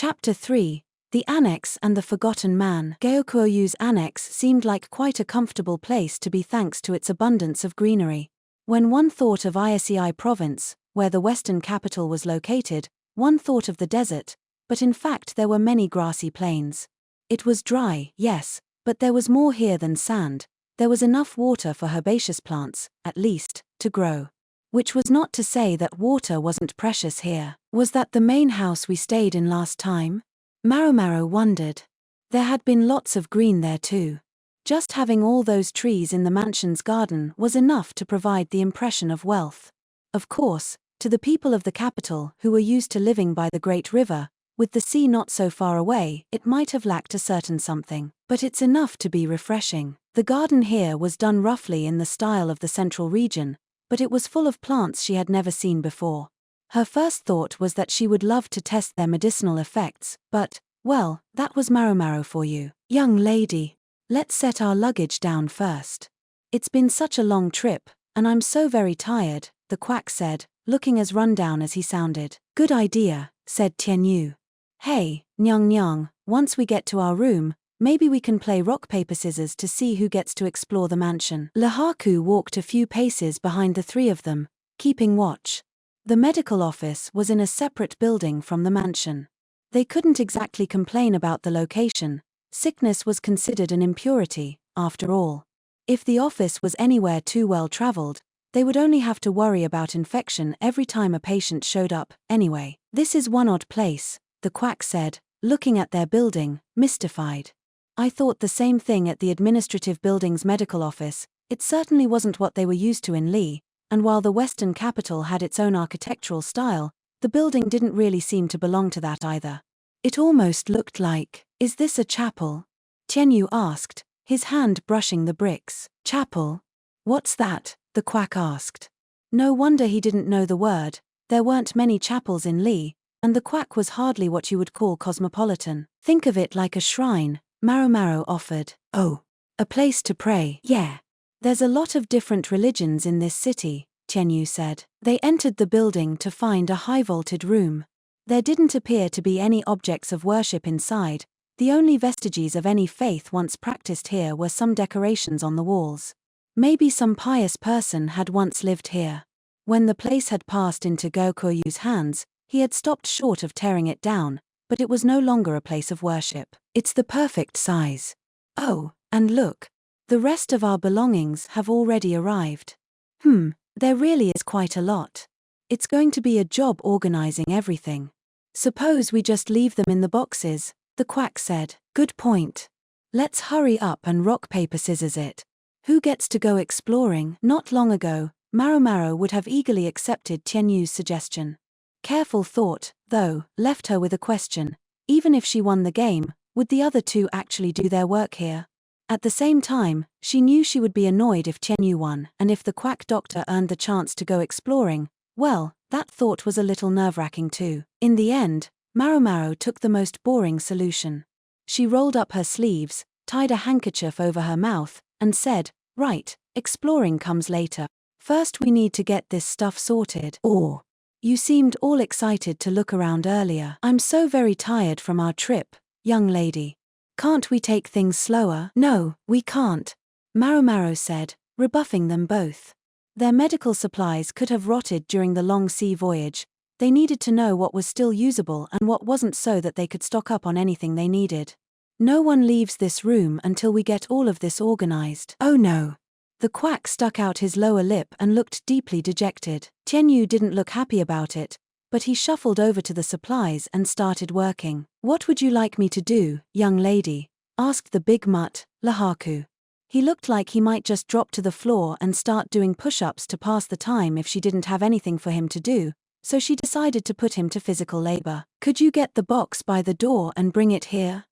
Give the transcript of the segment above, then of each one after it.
Chapter 3. The Annex and the Forgotten Man. Gaokuoyu's annex seemed like quite a comfortable place to be thanks to its abundance of greenery. When one thought of Isei province, where the western capital was located, one thought of the desert, but in fact there were many grassy plains. It was dry, yes, but there was more here than sand. There was enough water for herbaceous plants, at least, to grow. Which was not to say that water wasn't precious here. Was that the main house we stayed in last time? Maomao wondered. There had been lots of green there too. Just having all those trees in the mansion's garden was enough to provide the impression of wealth. Of course, to the people of the capital who were used to living by the great river, with the sea not so far away, it might have lacked a certain something. But it's enough to be refreshing. The garden here was done roughly in the style of the central region, but it was full of plants she had never seen before. Her first thought was that she would love to test their medicinal effects, but, well, that was Maomao for you. Young lady, let's set our luggage down first. It's been such a long trip, and I'm so very tired, the quack said, looking as rundown as he sounded. Good idea, said Tianyu. Hey, Nyang Nyang, once we get to our room, maybe we can play rock paper scissors to see who gets to explore the mansion. Lahaku walked a few paces behind the three of them, keeping watch. The medical office was in a separate building from the mansion. They couldn't exactly complain about the location. Sickness was considered an impurity, after all. If the office was anywhere too well traveled, they would only have to worry about infection every time a patient showed up. Anyway, this is one odd place, the quack said, looking at their building, mystified. I thought the same thing at the administrative building's medical office. It certainly wasn't what they were used to in Li, and while the western capital had its own architectural style, the building didn't really seem to belong to that either. It almost looked like, is this a chapel? Tianyu asked, his hand brushing the bricks. Chapel? What's that? The quack asked. No wonder he didn't know the word. There weren't many chapels in Li, and the quack was hardly what you would call cosmopolitan. Think of it like a shrine, Maomao offered. Oh, a place to pray. Yeah. There's a lot of different religions in this city, Tianyu said. They entered the building to find a high-vaulted room. There didn't appear to be any objects of worship inside. The only vestiges of any faith once practiced here were some decorations on the walls. Maybe some pious person had once lived here. When the place had passed into Gaokuoyu's hands, he had stopped short of tearing it down, but it was no longer a place of worship. It's the perfect size. Oh, and look. The rest of our belongings have already arrived. There really is quite a lot. It's going to be a job organizing everything. Suppose we just leave them in the boxes, the quack said. Good point. Let's hurry up and rock paper scissors it. Who gets to go exploring? Not long ago, Maomao would have eagerly accepted Tianyu's suggestion. Careful thought, though, left her with a question. Even if she won the game, would the other two actually do their work here? At the same time, she knew she would be annoyed if Tianyu won, and if the quack doctor earned the chance to go exploring, well, that thought was a little nerve-wracking too. In the end, Maomao took the most boring solution. She rolled up her sleeves, tied a handkerchief over her mouth, and said, right, exploring comes later. First we need to get this stuff sorted. Or, you seemed all excited to look around earlier. I'm so very tired from our trip, young lady. Can't we take things slower? No, we can't, Maomao said, rebuffing them both. Their medical supplies could have rotted during the long sea voyage. They needed to know what was still usable and what wasn't so that they could stock up on anything they needed. No one leaves this room until we get all of this organized. Oh no. The quack stuck out his lower lip and looked deeply dejected. Tianyu didn't look happy about it, but he shuffled over to the supplies and started working. What would you like me to do, young lady? Asked the big mutt, Lahaku. He looked like he might just drop to the floor and start doing push-ups to pass the time if she didn't have anything for him to do, so she decided to put him to physical labor. Could you get the box by the door and bring it here?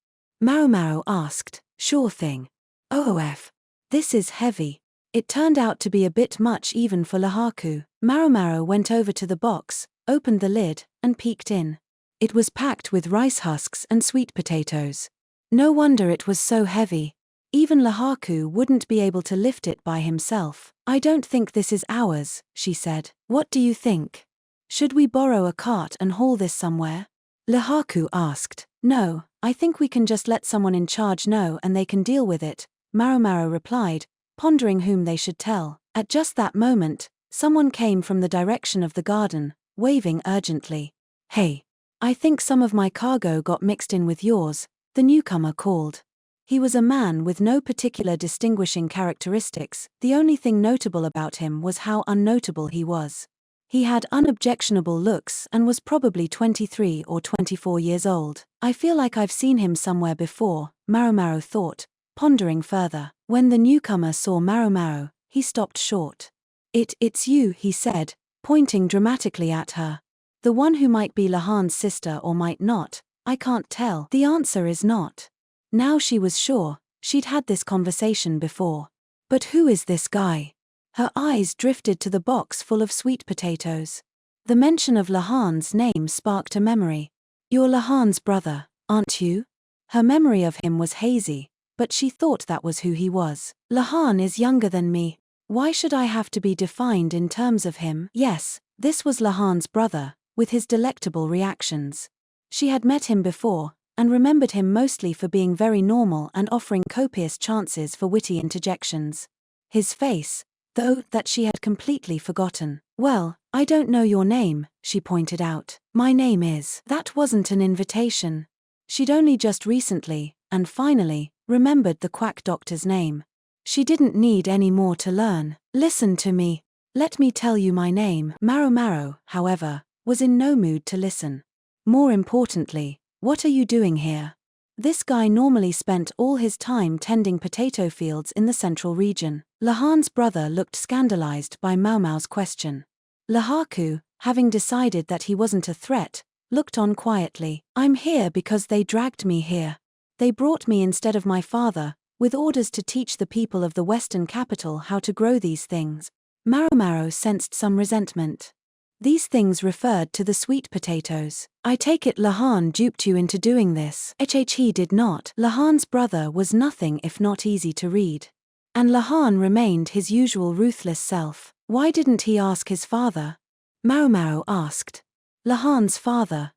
Maomao asked. Sure thing. OOF. This is heavy. It turned out to be a bit much even for Lahaku. Maomao went over to the box, opened the lid, and peeked in. It was packed with rice husks and sweet potatoes. No wonder it was so heavy. Even Lahaku wouldn't be able to lift it by himself. I don't think this is ours, she said. What do you think? Should we borrow a cart and haul this somewhere? Lahaku asked. No, I think we can just let someone in charge know and they can deal with it, Maomao replied, pondering whom they should tell. At just that moment, someone came from the direction of the garden, waving urgently. Hey! I think some of my cargo got mixed in with yours, the newcomer called. He was a man with no particular distinguishing characteristics, the only thing notable about him was how unnotable he was. He had unobjectionable looks and was probably 23 or 24 years old. I feel like I've seen him somewhere before, Maomao thought, pondering further. When the newcomer saw Maomao, he stopped short. It's you, he said, pointing dramatically at her. The one who might be Lahan's sister or might not, I can't tell. The answer is not. Now she was sure, she'd had this conversation before. But who is this guy? Her eyes drifted to the box full of sweet potatoes. The mention of Lahan's name sparked a memory. You're Lahan's brother, aren't you? Her memory of him was hazy, but she thought that was who he was. Lahan is younger than me. Why should I have to be defined in terms of him? Yes, this was Lahan's brother, with his delectable reactions. She had met him before, and remembered him mostly for being very normal and offering copious chances for witty interjections. His face, though, that she had completely forgotten. Well, I don't know your name, she pointed out. My name is. That wasn't an invitation. She'd only just recently, and finally, remembered the quack doctor's name. She didn't need any more to learn. Listen to me. Let me tell you my name. Maomao, however, was in no mood to listen. More importantly, what are you doing here? This guy normally spent all his time tending potato fields in the central region. Lahan's brother looked scandalized by Maomao's question. Lahaku, having decided that he wasn't a threat, looked on quietly. I'm here because they dragged me here. They brought me instead of my father, with orders to teach the people of the western capital how to grow these things. Maomao sensed some resentment. These things referred to the sweet potatoes. I take it Lahan duped you into doing this. He did not. Lahan's brother was nothing if not easy to read. And Lahan remained his usual ruthless self. Why didn't he ask his father? Maomao asked. Lahan's father,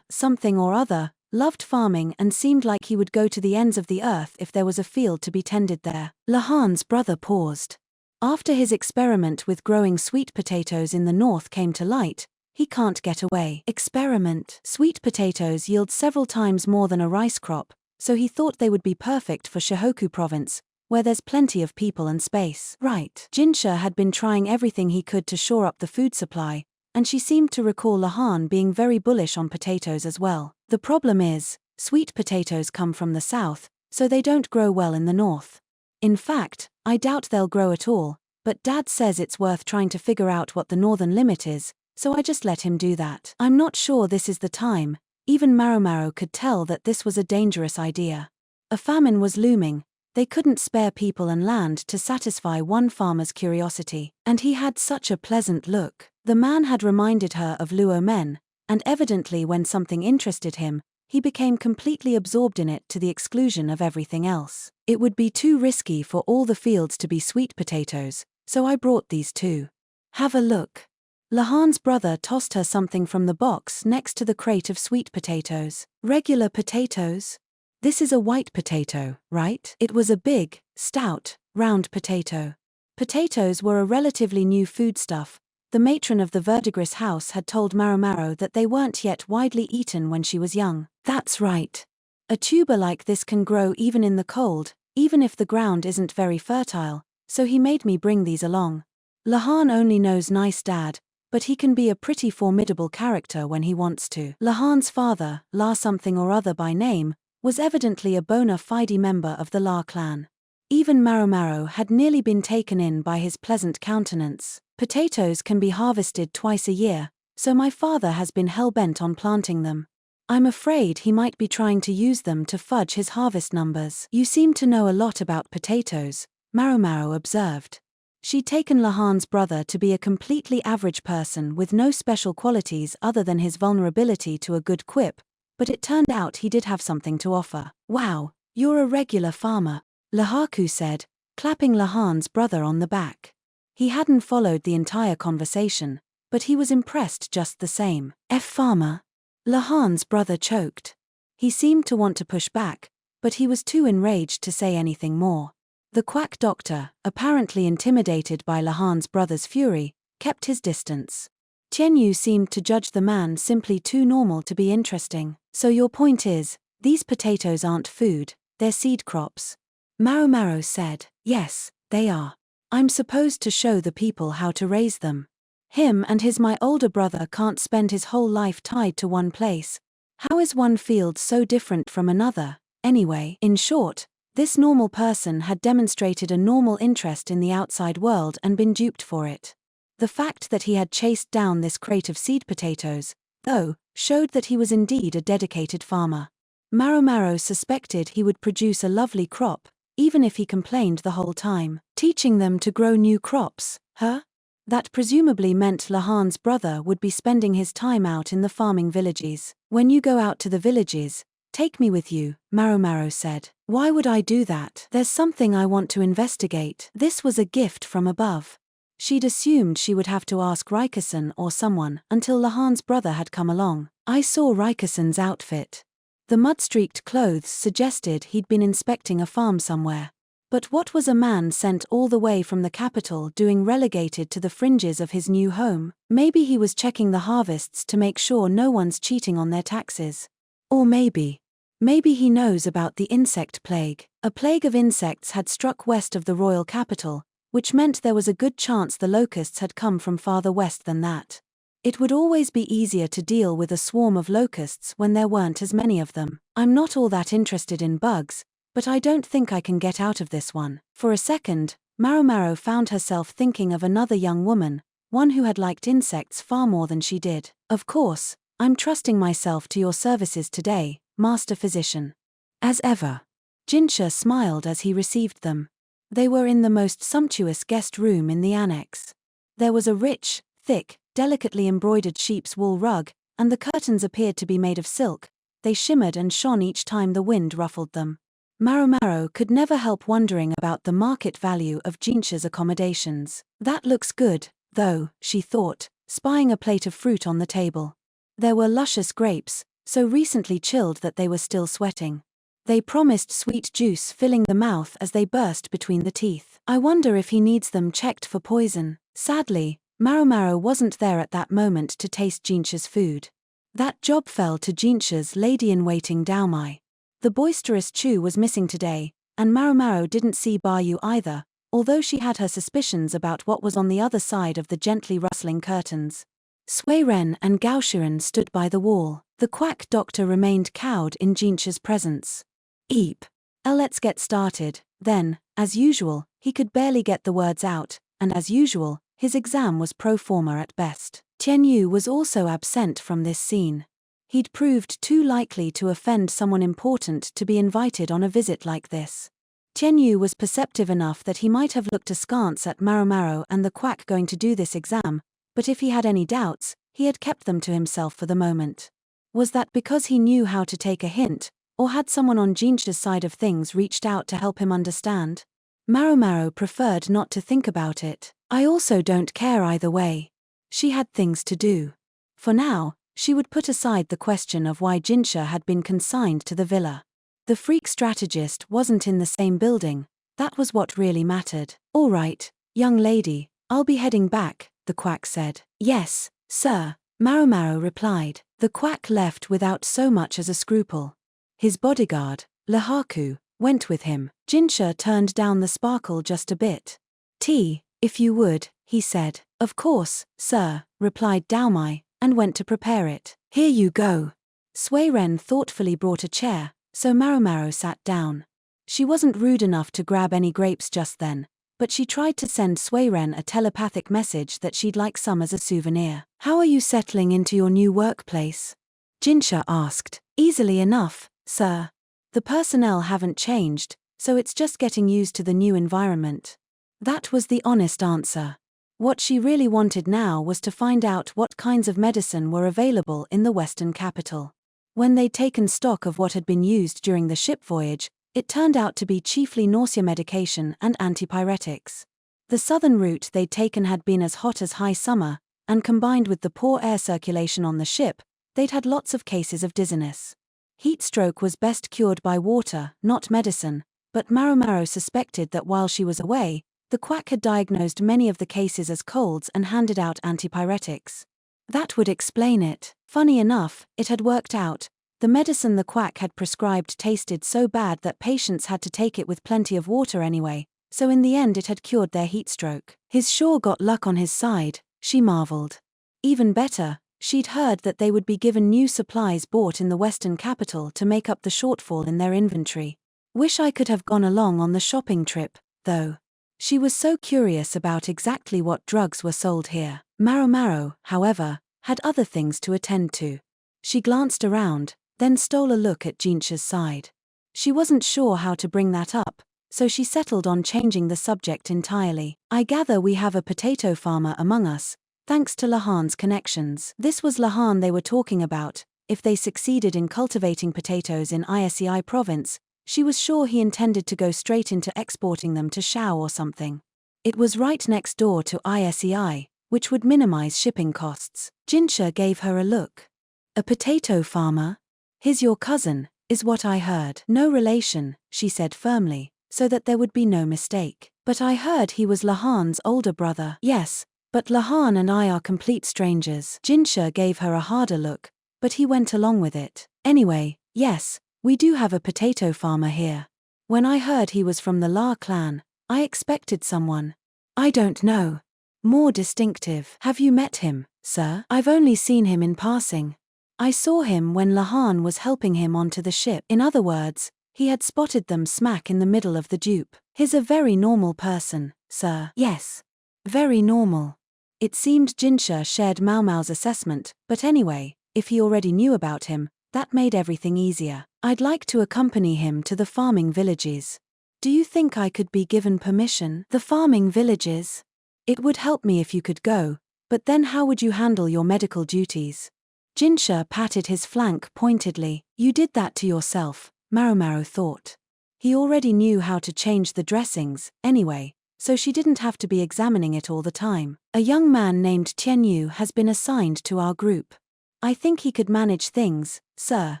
something or other, loved farming and seemed like he would go to the ends of the earth if there was a field to be tended there. Lahan's brother paused. After his experiment with growing sweet potatoes in the north came to light, he can't get away. Experiment. Sweet potatoes yield several times more than a rice crop, so he thought they would be perfect for Shihoku province, where there's plenty of people and space. Right. Jinshi had been trying everything he could to shore up the food supply, and she seemed to recall Lahan being very bullish on potatoes as well. The problem is, sweet potatoes come from the south, so they don't grow well in the north. In fact, I doubt they'll grow at all, but Dad says it's worth trying to figure out what the northern limit is, so I just let him do that. I'm not sure this is the time. Even Maomao could tell that this was a dangerous idea. A famine was looming, they couldn't spare people and land to satisfy one farmer's curiosity. And he had such a pleasant look. The man had reminded her of Luo Men, and evidently when something interested him, he became completely absorbed in it to the exclusion of everything else. It would be too risky for all the fields to be sweet potatoes, so I brought these two. Have a look. Lahan's brother tossed her something from the box next to the crate of sweet potatoes. Regular potatoes? This is a white potato, right? It was a big, stout, round potato. Potatoes were a relatively new foodstuff. The matron of the verdigris house had told Maomao that they weren't yet widely eaten when she was young. That's right. A tuber like this can grow even in the cold, even if the ground isn't very fertile, so he made me bring these along. Lahan only knows nice dad, but he can be a pretty formidable character when he wants to. Lahan's father, La something or other by name, was evidently a bona fide member of the La clan. Even Maomao had nearly been taken in by his pleasant countenance. Potatoes can be harvested twice a year, so my father has been hell-bent on planting them. I'm afraid he might be trying to use them to fudge his harvest numbers. You seem to know a lot about potatoes, Maomao observed. She'd taken Lahan's brother to be a completely average person with no special qualities other than his vulnerability to a good quip, but it turned out he did have something to offer. Wow, you're a regular farmer, Lahaku said, clapping Lahan's brother on the back. He hadn't followed the entire conversation, but he was impressed just the same. Farmer? Lahan's brother choked. He seemed to want to push back, but he was too enraged to say anything more. The quack doctor, apparently intimidated by Lahan's brother's fury, kept his distance. Tianyu seemed to judge the man simply too normal to be interesting. So your point is, these potatoes aren't food, they're seed crops? Maomao said. Yes, they are. I'm supposed to show the people how to raise them. Him and my older brother can't spend his whole life tied to one place. How is one field so different from another, anyway? In short, this normal person had demonstrated a normal interest in the outside world and been duped for it. The fact that he had chased down this crate of seed potatoes, though, showed that he was indeed a dedicated farmer. Maomao suspected he would produce a lovely crop, even if he complained the whole time. Teaching them to grow new crops, huh? That presumably meant Lahan's brother would be spending his time out in the farming villages. When you go out to the villages, take me with you, Maomao said. Why would I do that? There's something I want to investigate. This was a gift from above. She'd assumed she would have to ask Rikusen or someone until Lahan's brother had come along. I saw Rikusen's outfit. The mud-streaked clothes suggested he'd been inspecting a farm somewhere. But what was a man sent all the way from the capital doing relegated to the fringes of his new home? Maybe he was checking the harvests to make sure no one's cheating on their taxes. Or maybe he knows about the insect plague. A plague of insects had struck west of the royal capital, which meant there was a good chance the locusts had come from farther west than that. It would always be easier to deal with a swarm of locusts when there weren't as many of them. I'm not all that interested in bugs, but I don't think I can get out of this one. For a second, Maomao found herself thinking of another young woman, one who had liked insects far more than she did. Of course, I'm trusting myself to your services today, Master Physician. As ever. Jinshi smiled as he received them. They were in the most sumptuous guest room in the annex. There was a rich, thick, delicately embroidered sheep's wool rug, and the curtains appeared to be made of silk. They shimmered and shone each time the wind ruffled them. Maomao could never help wondering about the market value of Jinshi's accommodations. That looks good, though, she thought, spying a plate of fruit on the table. There were luscious grapes, so recently chilled that they were still sweating. They promised sweet juice filling the mouth as they burst between the teeth. I wonder if he needs them checked for poison. Sadly, Maomao wasn't there at that moment to taste Jinshi's food. That job fell to Jinshi's lady-in-waiting Daomai. The boisterous Chu was missing today, and Maomao didn't see Bayu either, although she had her suspicions about what was on the other side of the gently rustling curtains. Suiren and Gaoshuren stood by the wall. The quack doctor remained cowed in Jinshi's presence. Eep. Let's get started. Then, as usual, he could barely get the words out, and as usual, his exam was pro forma at best. Tianyu was also absent from this scene. He'd proved too likely to offend someone important to be invited on a visit like this. Tianyu was perceptive enough that he might have looked askance at Maomao and the quack going to do this exam, but if he had any doubts, he had kept them to himself for the moment. Was that because he knew how to take a hint, or had someone on Jinshi's side of things reached out to help him understand? Maomao preferred not to think about it. I also don't care either way. She had things to do. For now, she would put aside the question of why Jinshi had been consigned to the villa. The freak strategist wasn't in the same building, that was what really mattered. All right, young lady, I'll be heading back, the quack said. Yes, sir, Maomao replied. The quack left without so much as a scruple. His bodyguard, Lahaku, went with him. Jinshi turned down the sparkle just a bit. Tea, if you would, he said. Of course, sir, replied Daomai, and went to prepare it. Here you go. Suiren thoughtfully brought a chair, so Maomao sat down. She wasn't rude enough to grab any grapes just then, but she tried to send Suiren a telepathic message that she'd like some as a souvenir. How are you settling into your new workplace? Jinshi asked. Easily enough, sir. The personnel haven't changed, so it's just getting used to the new environment. That was the honest answer. What she really wanted now was to find out what kinds of medicine were available in the western capital. When they'd taken stock of what had been used during the ship voyage, it turned out to be chiefly nausea medication and antipyretics. The southern route they'd taken had been as hot as high summer, and combined with the poor air circulation on the ship, they'd had lots of cases of dizziness. Heat stroke was best cured by water, not medicine, but Maomao suspected that while she was away, the quack had diagnosed many of the cases as colds and handed out antipyretics. That would explain it. Funny enough, it had worked out. The medicine the quack had prescribed tasted so bad that patients had to take it with plenty of water anyway, so in the end it had cured their heat stroke. He's sure got luck on his side, she marveled. Even better, she'd heard that they would be given new supplies bought in the Western capital to make up the shortfall in their inventory. Wish I could have gone along on the shopping trip, though. She was so curious about exactly what drugs were sold here. Maomao, however, had other things to attend to. She glanced around, then stole a look at Jinshi's side. She wasn't sure how to bring that up, so she settled on changing the subject entirely. I gather we have a potato farmer among us, thanks to Lahan's connections. This was Lahan they were talking about. If they succeeded in cultivating potatoes in Isei province, she was sure he intended to go straight into exporting them to Shao or something. It was right next door to Isei, which would minimize shipping costs. Jinshi gave her a look. A potato farmer? He's your cousin, is what I heard. No relation, she said firmly, so that there would be no mistake. But I heard he was Lahan's older brother. Yes, but Lahan and I are complete strangers. Jinshi gave her a harder look, but he went along with it. Anyway, yes, we do have a potato farmer here. When I heard he was from the La clan, I expected someone. I don't know. More distinctive. Have you met him, sir? I've only seen him in passing. I saw him when Lahan was helping him onto the ship. In other words, he had spotted them smack in the middle of the dupe. He's a very normal person, sir. Yes. Very normal. It seemed Jinshi shared Maomao's assessment, but anyway, if he already knew about him, that made everything easier. I'd like to accompany him to the farming villages. Do you think I could be given permission? The farming villages? It would help me if you could go, but then how would you handle your medical duties? Jinshi patted his flank pointedly. You did that to yourself, Maomao thought. He already knew how to change the dressings, anyway, so she didn't have to be examining it all the time. A young man named Tianyu has been assigned to our group. I think he could manage things, sir,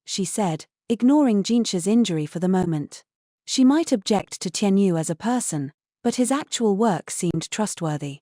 she said, ignoring Jinshi's injury for the moment. She might object to Tianyu as a person, but his actual work seemed trustworthy.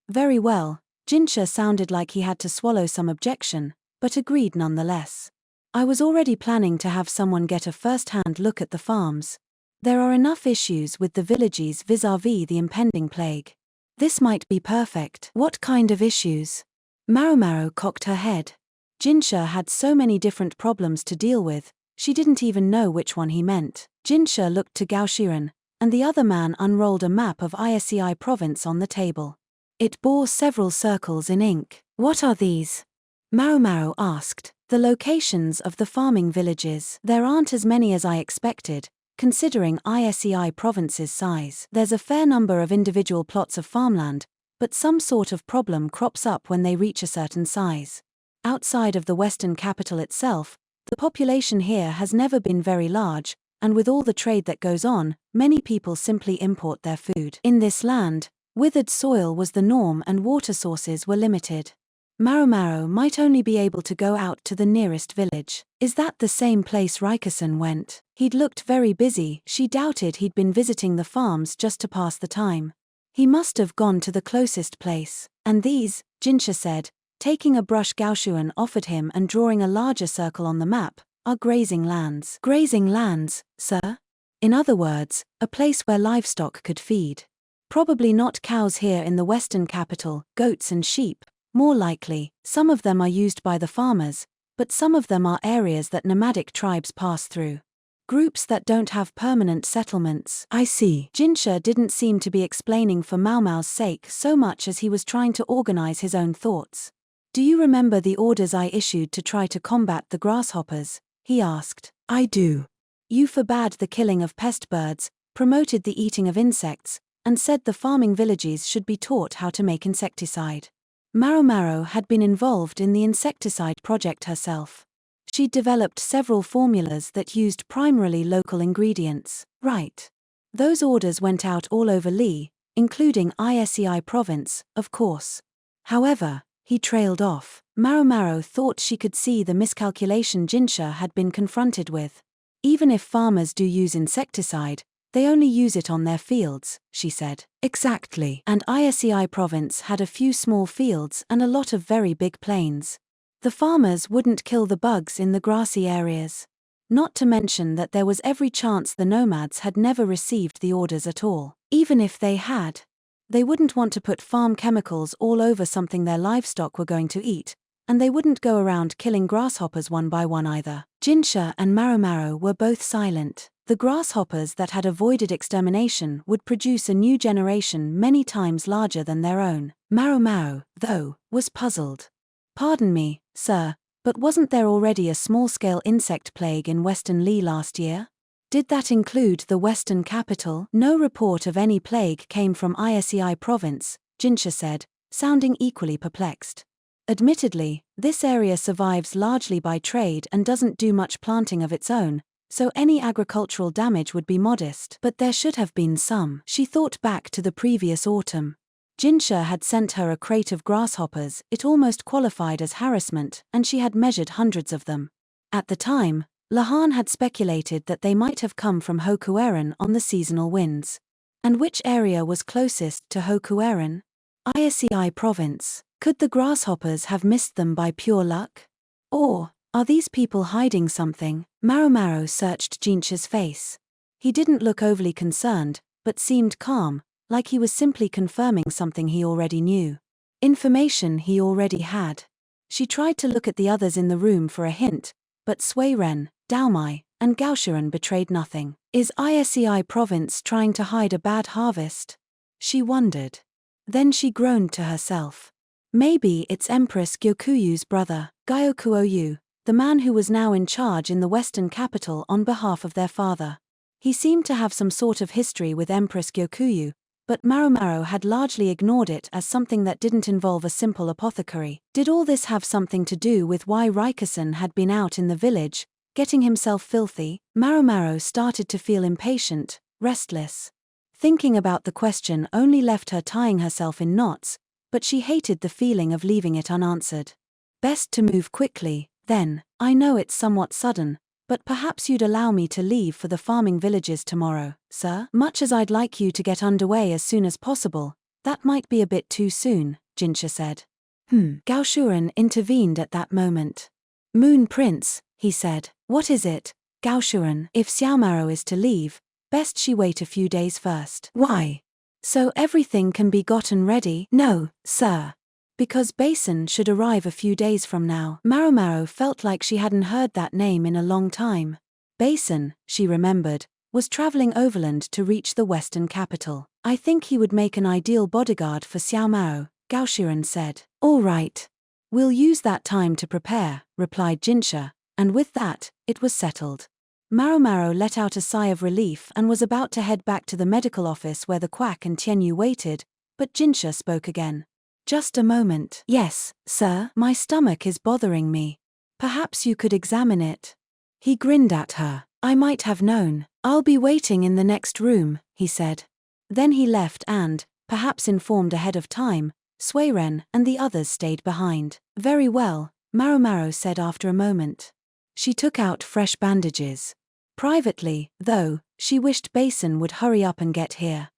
Very well. Jinshi sounded like he had to swallow some objection, but agreed nonetheless. I was already planning to have someone get a first-hand look at the farms. There are enough issues with the villages vis-à-vis the impending plague. This might be perfect. What kind of issues? Maomao cocked her head. Jinshi had so many different problems to deal with, she didn't even know which one he meant. Jinshi looked to Gaoshiren, and the other man unrolled a map of Isei province on the table. It bore several circles in ink. What are these? Maomao asked. The locations of the farming villages. There aren't as many as I expected, considering Isei province's size. There's a fair number of individual plots of farmland, but some sort of problem crops up when they reach a certain size. Outside of the Western capital itself, the population here has never been very large, and with all the trade that goes on, many people simply import their food. In this land, withered soil was the norm and water sources were limited. Maomao might only be able to go out to the nearest village. Is that the same place Rikusen went? He'd looked very busy. She doubted he'd been visiting the farms just to pass the time. He must have gone to the closest place. And these, Jinshi said, taking a brush Gaoshuan offered him and drawing a larger circle on the map, are grazing lands. Grazing lands, sir? In other words, a place where livestock could feed. Probably not cows here in the Western capital, goats and sheep. More likely, some of them are used by the farmers, but some of them are areas that nomadic tribes pass through. Groups that don't have permanent settlements. I see. Jinshi didn't seem to be explaining for Maomao's sake so much as he was trying to organize his own thoughts. Do you remember the orders I issued to try to combat the grasshoppers? He asked. I do. You forbade the killing of pest birds, promoted the eating of insects, and said the farming villages should be taught how to make insecticide. Maomao had been involved in the insecticide project herself. She'd developed several formulas that used primarily local ingredients. Right. Those orders went out all over Li, including Isei province, of course. However, He trailed off. Maomao thought she could see the miscalculation Jinshi had been confronted with. Even if farmers do use insecticide, they only use it on their fields, she said. Exactly. And Isei province had a few small fields and a lot of very big plains. The farmers wouldn't kill the bugs in the grassy areas. Not to mention that there was every chance the nomads had never received the orders at all. Even if they had, they wouldn't want to put farm chemicals all over something their livestock were going to eat, and they wouldn't go around killing grasshoppers one by one either. Jinshi and Maomao were both silent. The grasshoppers that had avoided extermination would produce a new generation many times larger than their own. Maomao, though, was puzzled. Pardon me, sir, but wasn't there already a small-scale insect plague in Western Li last year? Did that include the western capital? No report of any plague came from Isei province, Jinshi said, sounding equally perplexed. Admittedly, this area survives largely by trade and doesn't do much planting of its own, so any agricultural damage would be modest. But there should have been some. She thought back to the previous autumn. Jinshi had sent her a crate of grasshoppers. It almost qualified as harassment, and she had measured hundreds of them. At the time, Lahan had speculated that they might have come from Hokueren on the seasonal winds. And which area was closest to Hokueren? Isei province. Could the grasshoppers have missed them by pure luck? Or, are these people hiding something? Maomao searched Jinshi's face. He didn't look overly concerned, but seemed calm, like he was simply confirming something he already knew. Information he already had. She tried to look at the others in the room for a hint, but Suiren, Daomai, and Gaoshuren betrayed nothing. Is Isei province trying to hide a bad harvest? She wondered. Then she groaned to herself. Maybe it's Empress Gyokuyu's brother, Gyokuoyu, the man who was now in charge in the western capital on behalf of their father. He seemed to have some sort of history with Empress Gyokuyu, but Maomao had largely ignored it as something that didn't involve a simple apothecary. Did all this have something to do with why Rikusen had been out in the village, getting himself filthy? Maomao started to feel impatient, restless. Thinking about the question only left her tying herself in knots, but she hated the feeling of leaving it unanswered. Best to move quickly, then. I know it's somewhat sudden, but perhaps you'd allow me to leave for the farming villages tomorrow, sir? Much as I'd like you to get underway as soon as possible, that might be a bit too soon, Jinshi said. Gaoshuren intervened at that moment. Moon Prince, he said. What is it, Gaoshuren? If Xiaomao is to leave, best she wait a few days first. Why? So everything can be gotten ready? No, sir. Because Basin should arrive a few days from now. Maomao felt like she hadn't heard that name in a long time. Basin, she remembered, was traveling overland to reach the western capital. I think he would make an ideal bodyguard for Xiaomao, Gaoshuren said. All right. We'll use that time to prepare, replied Jinshi, and with that, it was settled. Maomao let out a sigh of relief and was about to head back to the medical office where the quack and Tianyu waited, but Jinshi spoke again. Just a moment. Yes, sir. My stomach is bothering me. Perhaps you could examine it. He grinned at her. I might have known. I'll be waiting in the next room, he said. Then he left and, perhaps informed ahead of time, Suiren and the others stayed behind. Very well, Maomao said after a moment. She took out fresh bandages. Privately, though, she wished Basin would hurry up and get here.